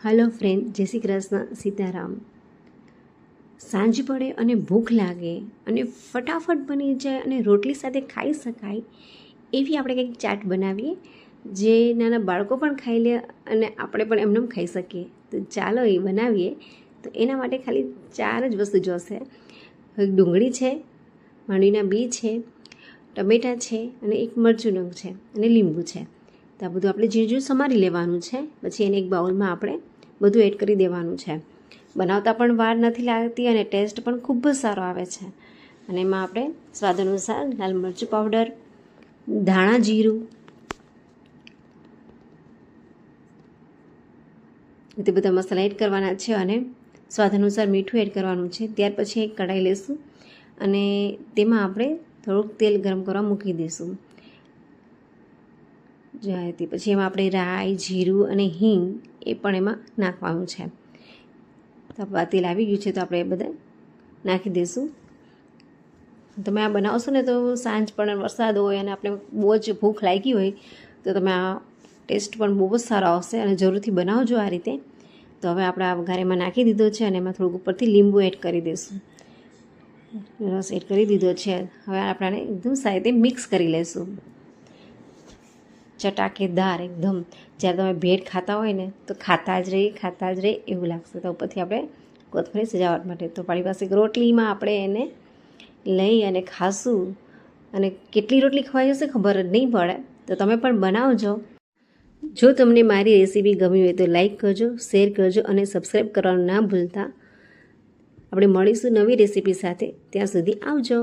Hello friend, જય શ્રી કૃષ્ણ, સીતારામ. સાંજ પડે અને ભૂખ લાગે અને ફટાફટ બની જાય અને રોટલી સાથે ખાઈ શકાય એવી આપણે કંઈક ચાટ બનાવીએ જે નાના બાળકો પણ ખાઈ લે અને આપણે પણ એમને ખાઈ શકીએ. તો ચાલો એ બનાવીએ. તો એના માટે ખાલી 4 જ વસ્તુ જોશે. ડુંગળી છે, માંડવીના બી છે, ટમેટાં છે અને એક મરચું નંગ છે અને લીંબુ છે. તો આ બધું આપણે ઝીણું ઝીણું સમારી લેવાનું છે. પછી એને એક બાઉલમાં આપણે બધું એડ કરી દેવાનું છે. બનાવતા પણ વાર નથી લાગતી અને ટેસ્ટ પણ ખૂબ જ સારો આવે છે. અને એમાં આપણે સ્વાદ અનુસાર લાલ મરચું પાવડર, ધાણા જીરું, તે બધા મસાલા એડ કરવાના છે અને સ્વાદ અનુસાર મીઠું એડ કરવાનું છે. ત્યાર પછી એક કઢાઈ લઈશું અને તેમાં આપણે થોડુંક તેલ ગરમ કરવા મૂકી દઈશું. તે પછી એમાં આપણે રાઈ, જીરું અને હિંગ એ પણ એમાં નાખવાનું છે. તો તેલ આવી ગયું છે તો આપણે એ બધા નાખી દઈશું. તમે આ બનાવશો ને તો સાંજ પણ વરસાદ હોય અને આપણે બહુ જ ભૂખ લાગી હોય તો તમે આ ટેસ્ટ પણ બહુ જ સારો આવશે અને જરૂરથી બનાવજો આ રીતે. તો હવે આપણે આ વઘારેમાં નાખી દીધો છે અને એમાં થોડુંક ઉપરથી લીંબુ એડ કરી દઈશું. રસ એડ કરી દીધો છે. હવે આપણે એકદમ સારી રીતે મિક્સ કરી લઈશું. ચટાકેદાર એકદમ, જ્યારે તમે ભેળ ખાતા હોય ને તો ખાતા જ રહે એવું લાગશે. તો ઉપરથી આપણે કોથમરી સજાવટ માટે તો મારી પાસે રોટલીમાં આપણે એને લઈ અને ખાશું અને કેટલી રોટલી ખવાઈ જશે ખબર જ નહીં પડે. તો તમે પણ બનાવજો. જો તમને મારી રેસીપી ગમી હોય તો લાઈક કરજો, શેર કરજો અને સબસ્ક્રાઈબ કરવાનું ના ભૂલતા. આપણે મળીશું નવી રેસીપી સાથે. ત્યાં સુધી આવજો.